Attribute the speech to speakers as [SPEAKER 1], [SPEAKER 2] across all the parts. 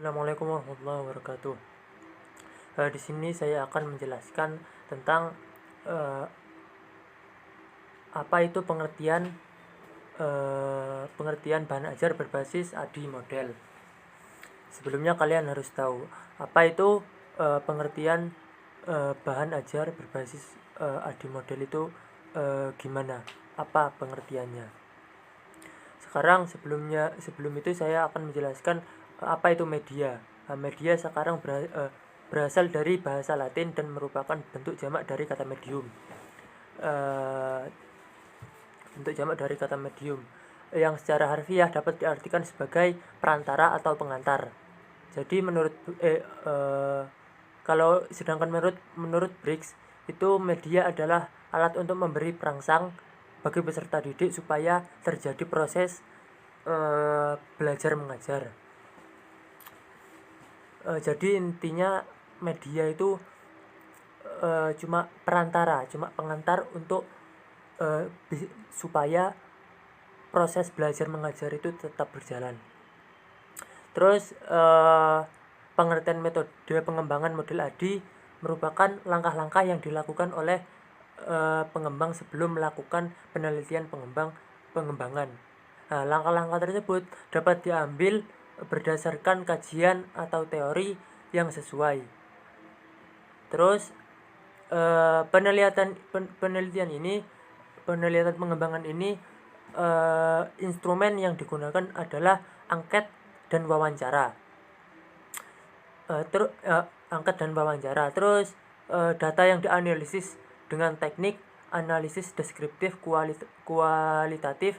[SPEAKER 1] Assalamualaikum warahmatullahi wabarakatuh. Di sini saya akan menjelaskan tentang eh, apa itu pengertian bahan ajar berbasis ADI model. Sebelumnya kalian harus tahu apa itu pengertian bahan ajar berbasis ADI model itu gimana? Apa pengertiannya? Sekarang sebelum itu saya akan menjelaskan apa itu media. Media sekarang berasal dari bahasa Latin dan merupakan bentuk jamak dari kata medium. Eh, Bentuk jamak dari kata medium yang secara harfiah dapat diartikan sebagai perantara atau pengantar. Jadi kalau sedangkan menurut Briggs itu media adalah alat untuk memberi perangsang bagi peserta didik supaya terjadi proses belajar mengajar. Jadi intinya media itu cuma perantara, cuma pengantar untuk supaya proses belajar mengajar itu tetap berjalan. Terus pengertian metode pengembangan model ADI merupakan langkah-langkah yang dilakukan oleh pengembang sebelum melakukan penelitian pengembangan. Nah, langkah-langkah tersebut dapat diambil berdasarkan kajian atau teori yang sesuai. Terus penelitian pengembangan ini instrumen yang digunakan adalah angket dan wawancara. Angket dan wawancara. Terus data yang dianalisis dengan teknik analisis deskriptif kualitatif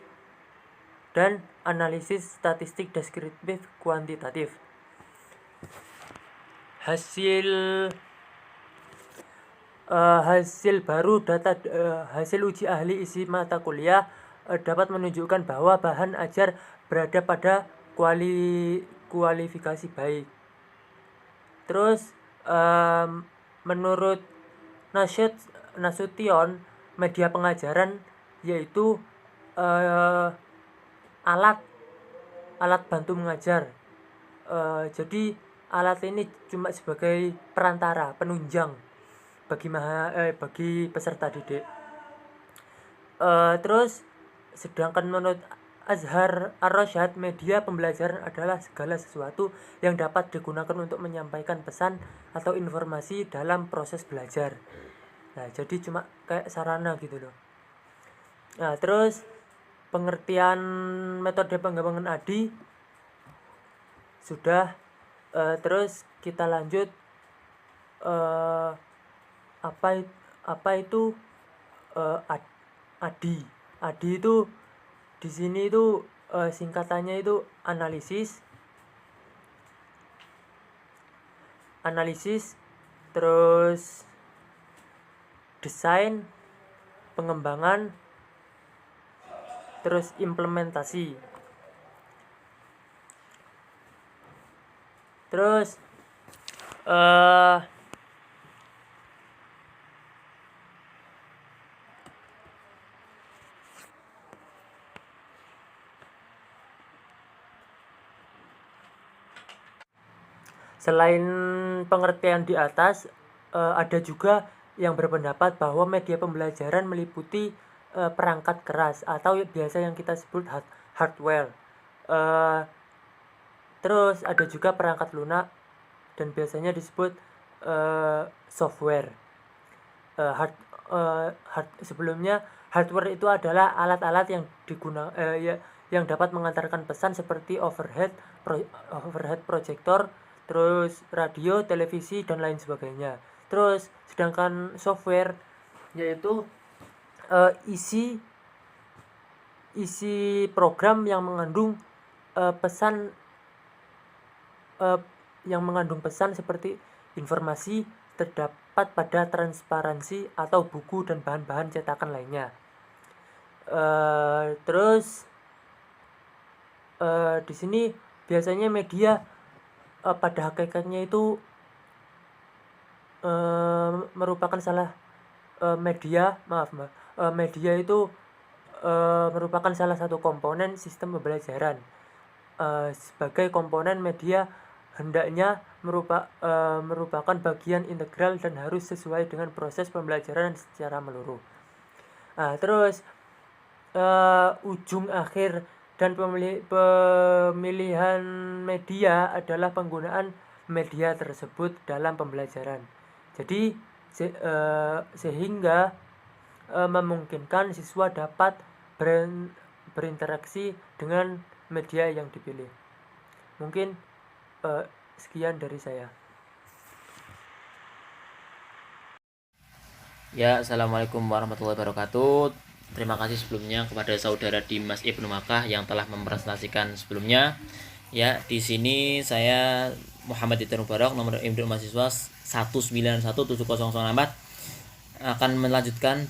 [SPEAKER 1] dan analisis statistik deskriptif kuantitatif. Hasil baru data hasil uji ahli isi mata kuliah dapat menunjukkan bahwa bahan ajar berada pada kualifikasi baik. Terus menurut Nasution, media pengajaran yaitu alat bantu mengajar. Jadi alat ini cuma sebagai perantara, penunjang bagi peserta didik. Terus sedangkan menurut Azhar Ar-Rasyad, media pembelajaran adalah segala sesuatu yang dapat digunakan untuk menyampaikan pesan atau informasi dalam proses belajar. Nah, jadi cuma kayak sarana gitu loh. Nah, terus pengertian metode pengembangan ADI sudah. Terus kita lanjut apa itu ADI. ADI itu di sini itu singkatannya itu analisis, terus desain, pengembangan, terus implementasi. Terus selain pengertian di atas, ada juga yang berpendapat bahwa media pembelajaran meliputi perangkat keras atau biasa yang kita sebut hardware. Terus ada juga perangkat lunak dan biasanya disebut software. Sebelumnya hardware itu adalah alat-alat yang yang dapat mengantarkan pesan seperti overhead projector, terus radio, televisi dan lain sebagainya. Terus sedangkan software yaitu isi program yang mengandung pesan seperti informasi terdapat pada transparansi atau buku dan bahan-bahan cetakan lainnya. Terus di sini biasanya media pada hakikatnya itu merupakan media itu merupakan salah satu komponen sistem pembelajaran. Sebagai komponen media hendaknya merupakan bagian integral dan harus sesuai dengan proses pembelajaran secara menyeluruh. Terus ujung akhir dan pemilihan media adalah penggunaan media tersebut dalam pembelajaran. Jadi sehingga memungkinkan siswa dapat berinteraksi dengan media yang dipilih. Mungkin sekian dari saya.
[SPEAKER 2] Ya, assalamualaikum warahmatullahi wabarakatuh. Terima kasih sebelumnya kepada saudara Dimas Ibnu Makkah yang telah mempresentasikan sebelumnya. Ya, di sini saya Muhammad Itan Mubarak, nomor induk mahasiswa 1917004 akan melanjutkan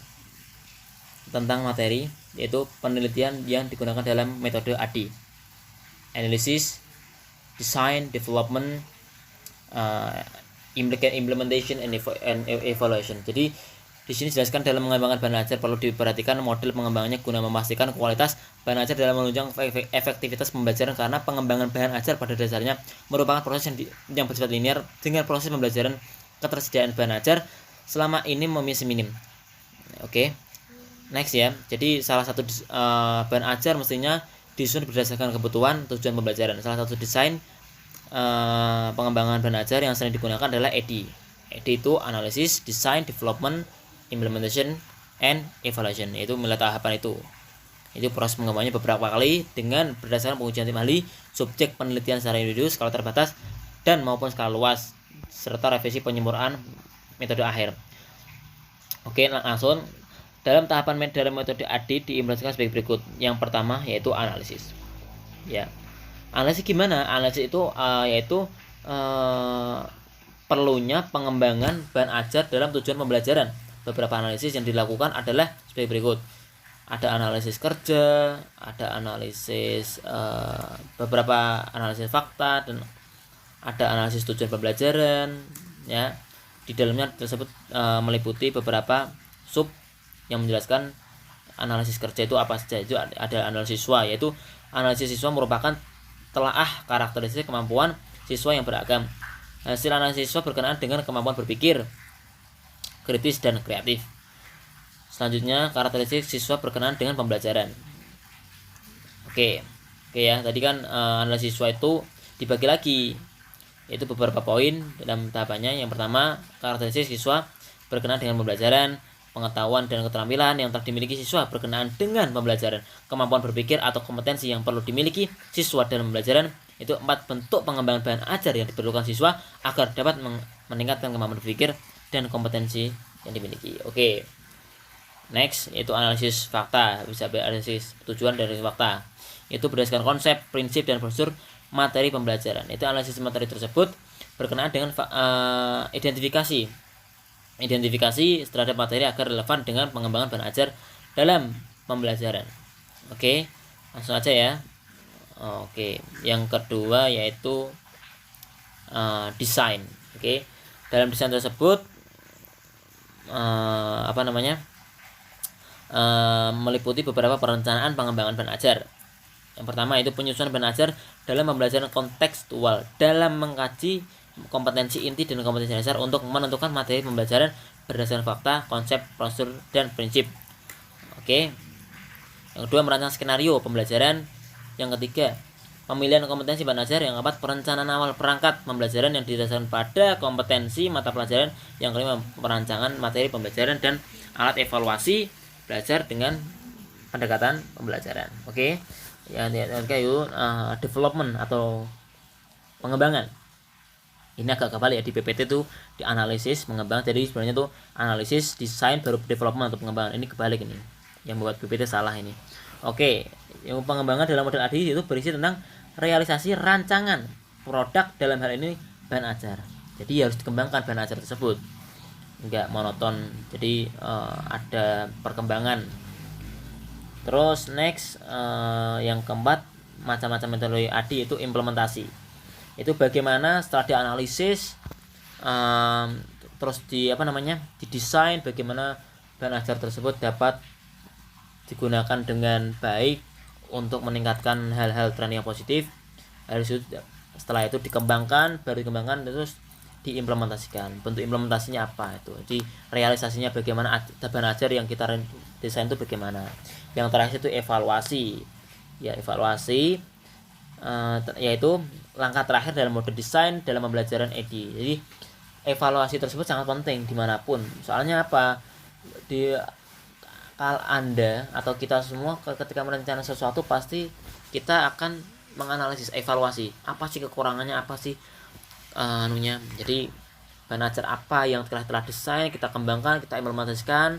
[SPEAKER 2] tentang materi, yaitu penelitian yang digunakan dalam metode ADI, Analysis, Design, Development, Implementation, and Evaluation. Jadi di sini dijelaskan dalam mengembangkan bahan ajar perlu diperhatikan model pengembangannya guna memastikan kualitas bahan ajar dalam menunjang efektivitas pembelajaran, karena pengembangan bahan ajar pada dasarnya merupakan proses yang bersifat linear dengan proses pembelajaran ketersediaan bahan ajar selama ini masih minim. Oke. Next ya. Jadi salah satu bahan ajar mestinya disusun berdasarkan kebutuhan tujuan pembelajaran. Salah satu desain pengembangan bahan ajar yang sering digunakan adalah AD. AD itu Analysis, Design, Development, Implementation, and Evaluation. Itu mulai tahapan itu. Itu proses pengembangannya beberapa kali dengan berdasarkan pengujian tim ahli, subjek penelitian secara individu, skala terbatas dan maupun skala luas, serta revisi penyempurnaan metode akhir. Oke, langsung dalam tahapan dalam metode AD diimplementasikan sebagai berikut. Yang pertama yaitu analisis. Ya. Analisis gimana? Analisis itu yaitu perlunya pengembangan bahan ajar dalam tujuan pembelajaran. Beberapa analisis yang dilakukan adalah sebagai berikut. Ada analisis kerja, ada analisis beberapa analisis fakta, dan ada analisis tujuan pembelajaran. Ya, di dalamnya tersebut meliputi beberapa sub yang menjelaskan analisis kerja itu apa saja. Itu ada analisis siswa, yaitu analisis siswa merupakan telaah karakteristik kemampuan siswa yang beragam. Hasil analisis siswa berkenaan dengan kemampuan berpikir kritis dan kreatif. Selanjutnya, karakteristik siswa berkenaan dengan pembelajaran. Oke ya, tadi kan analisis siswa itu dibagi lagi, yaitu beberapa poin dalam tahapannya. Yang pertama, karakteristik siswa berkenaan dengan pembelajaran, pengetahuan dan keterampilan yang telah dimiliki siswa berkenaan dengan pembelajaran, kemampuan berpikir atau kompetensi yang perlu dimiliki siswa dalam pembelajaran. Itu 4 bentuk pengembangan bahan ajar yang diperlukan siswa agar dapat meningkatkan kemampuan berpikir dan kompetensi yang dimiliki. Oke. Next, yaitu analisis fakta. Bisa analisis tujuan dari fakta. Itu berdasarkan konsep, prinsip, dan prosedur materi pembelajaran. Itu analisis materi tersebut berkenaan dengan identifikasi terhadap materi agar relevan dengan pengembangan bahan ajar dalam pembelajaran. Oke, langsung aja ya. Oke, yang kedua yaitu desain. Oke, dalam desain tersebut meliputi beberapa perencanaan pengembangan bahan ajar. Yang pertama itu penyusunan bahan ajar dalam pembelajaran kontekstual, dalam mengkaji kompetensi inti dan kompetensi dasar untuk menentukan materi pembelajaran berdasarkan fakta, konsep, prosedur, dan prinsip. Oke. Yang kedua, merancang skenario pembelajaran. Yang ketiga, pemilihan kompetensi bahan ajar. Yang keempat, perencanaan awal perangkat pembelajaran yang didasarkan pada kompetensi mata pelajaran. Yang kelima, perancangan materi pembelajaran dan alat evaluasi belajar dengan pendekatan pembelajaran. Oke. Yang ketiga, development atau pengembangan. Ini agak kebalik ya, di PPT itu di analisis mengembang, jadi sebenarnya itu analisis, desain, baru development atau pengembangan. Ini kebalik ini, yang membuat PPT salah ini. Oke, yang pengembangan dalam model ADI itu berisi tentang realisasi rancangan produk, dalam hal ini bahan ajar. Jadi harus dikembangkan bahan ajar tersebut, enggak monoton. Jadi ada perkembangan. Terus next, yang keempat, macam-macam metodologi ADI itu implementasi. Itu bagaimana setelah dianalisis terus didesain bagaimana bahan ajar tersebut dapat digunakan dengan baik untuk meningkatkan hal-hal tren yang positif. Harus Setelah itu dikembangkan, baru dikembangkan terus diimplementasikan. Bentuk implementasinya apa itu? Jadi realisasinya bagaimana, bahan ajar yang kita desain itu bagaimana. Yang terakhir itu evaluasi. Ya, evaluasi yaitu langkah terakhir dalam mode desain dalam pembelajaran ED. Jadi evaluasi tersebut sangat penting dimanapun. Soalnya apa? Di Anda atau kita semua ketika merencanakan sesuatu pasti kita akan menganalisis, evaluasi apa sih kekurangannya, apa sih jadi bahan ajar apa yang telah desain, kita kembangkan, kita implementasikan,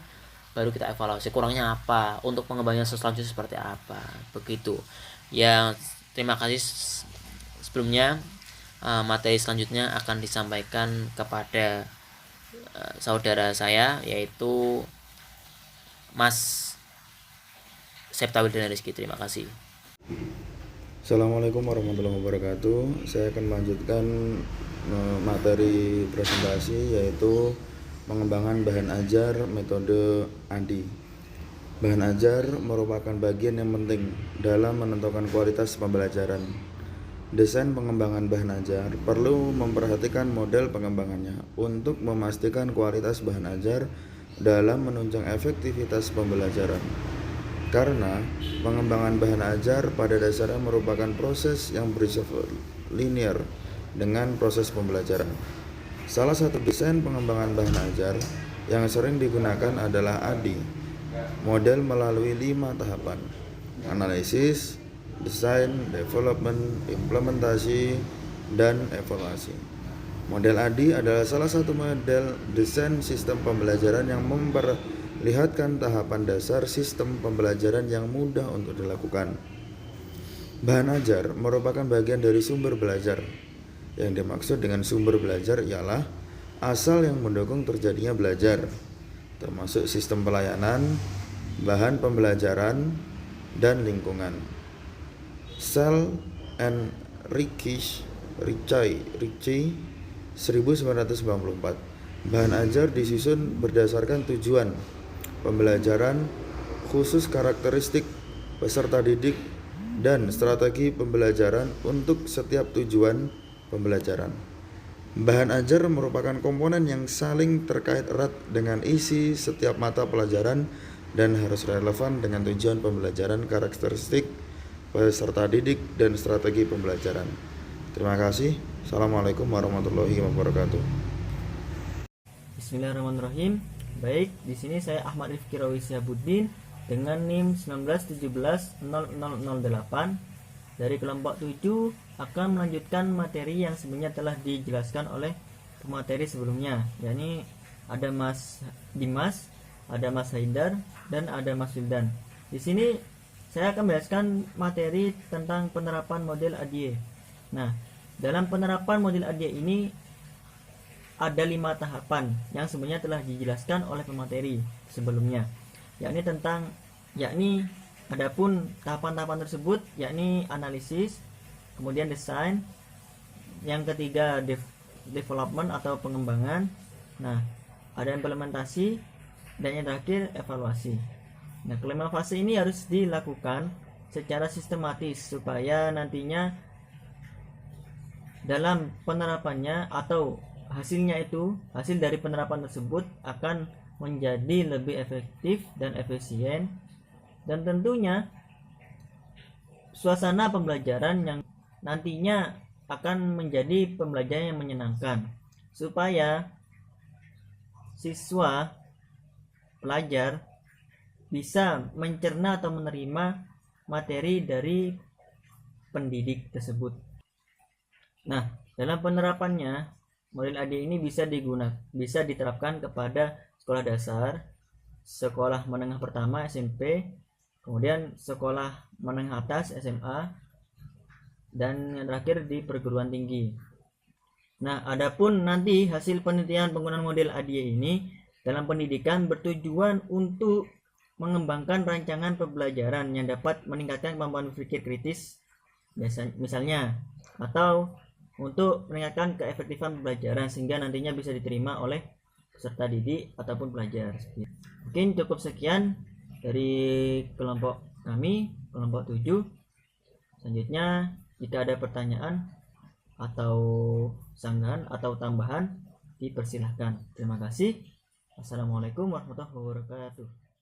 [SPEAKER 2] baru kita evaluasi kurangnya apa, untuk pengembangan selanjutnya seperti apa, begitu ya. Terima kasih. Sebelumnya materi selanjutnya akan disampaikan kepada saudara saya, yaitu Mas Septa Wildana Rizky. Terima kasih.
[SPEAKER 3] Assalamualaikum warahmatullahi wabarakatuh. Saya akan melanjutkan materi presentasi, yaitu pengembangan bahan ajar metode ADI. Bahan ajar merupakan bagian yang penting dalam menentukan kualitas pembelajaran. Desain pengembangan bahan ajar perlu memperhatikan model pengembangannya untuk memastikan kualitas bahan ajar dalam menunjang efektivitas pembelajaran. Karena pengembangan bahan ajar pada dasarnya merupakan proses yang bersifat linear dengan proses pembelajaran. Salah satu desain pengembangan bahan ajar yang sering digunakan adalah ADI, model melalui 5 tahapan: analisis, desain, development, implementasi, dan evaluasi. Model ADI adalah salah satu model desain sistem pembelajaran yang memperlihatkan tahapan dasar sistem pembelajaran yang mudah untuk dilakukan. Bahan ajar merupakan bagian dari sumber belajar. Yang dimaksud dengan sumber belajar ialah asal yang mendukung terjadinya belajar, termasuk sistem pelayanan, bahan pembelajaran, dan lingkungan. Sell and Ritchie 1994. Bahan ajar disusun berdasarkan tujuan pembelajaran, khusus karakteristik peserta didik, dan strategi pembelajaran untuk setiap tujuan pembelajaran. Bahan ajar merupakan komponen yang saling terkait erat dengan isi setiap mata pelajaran dan harus relevan dengan tujuan pembelajaran, karakteristik peserta didik, dan strategi pembelajaran. Terima kasih. Assalamualaikum warahmatullahi wabarakatuh.
[SPEAKER 4] Bismillahirrahmanirrahim. Baik, di sini saya Ahmad Rifki Rawi Syabuddin dengan NIM 19170008 dari kelompok 7 akan melanjutkan materi yang sebenarnya telah dijelaskan oleh pemateri sebelumnya, yakni ada Mas Dimas, ada Mas Haidar, dan ada Mas Wildan. Di sini saya akan menjelaskan materi tentang penerapan model ADIE. Nah, dalam penerapan model ADIE ini ada 5 tahapan yang sebenarnya telah dijelaskan oleh pemateri sebelumnya, yakni adapun tahapan-tahapan tersebut yakni analisis, kemudian desain, yang ketiga development atau pengembangan, nah ada implementasi, dan yang terakhir evaluasi. Nah, kelima fase ini harus dilakukan secara sistematis supaya nantinya dalam penerapannya atau hasil dari penerapan tersebut akan menjadi lebih efektif dan efisien, dan tentunya suasana pembelajaran yang nantinya akan menjadi pembelajaran yang menyenangkan supaya siswa pelajar bisa mencerna atau menerima materi dari pendidik tersebut. Nah, dalam penerapannya model ADIE ini bisa diterapkan kepada sekolah dasar, sekolah menengah pertama SMP, kemudian sekolah menengah atas SMA, dan yang terakhir di perguruan tinggi. Nah, adapun nanti hasil penelitian penggunaan model ADIE ini dalam pendidikan bertujuan untuk mengembangkan rancangan pembelajaran yang dapat meningkatkan kemampuan berpikir kritis, misalnya, atau untuk meningkatkan keefektifan pembelajaran sehingga nantinya bisa diterima oleh peserta didik ataupun pelajar. Mungkin cukup sekian dari kelompok kami, kelompok 7. Selanjutnya jika ada pertanyaan atau sanggahan atau tambahan dipersilahkan. Terima kasih. Assalamualaikum warahmatullahi wabarakatuh.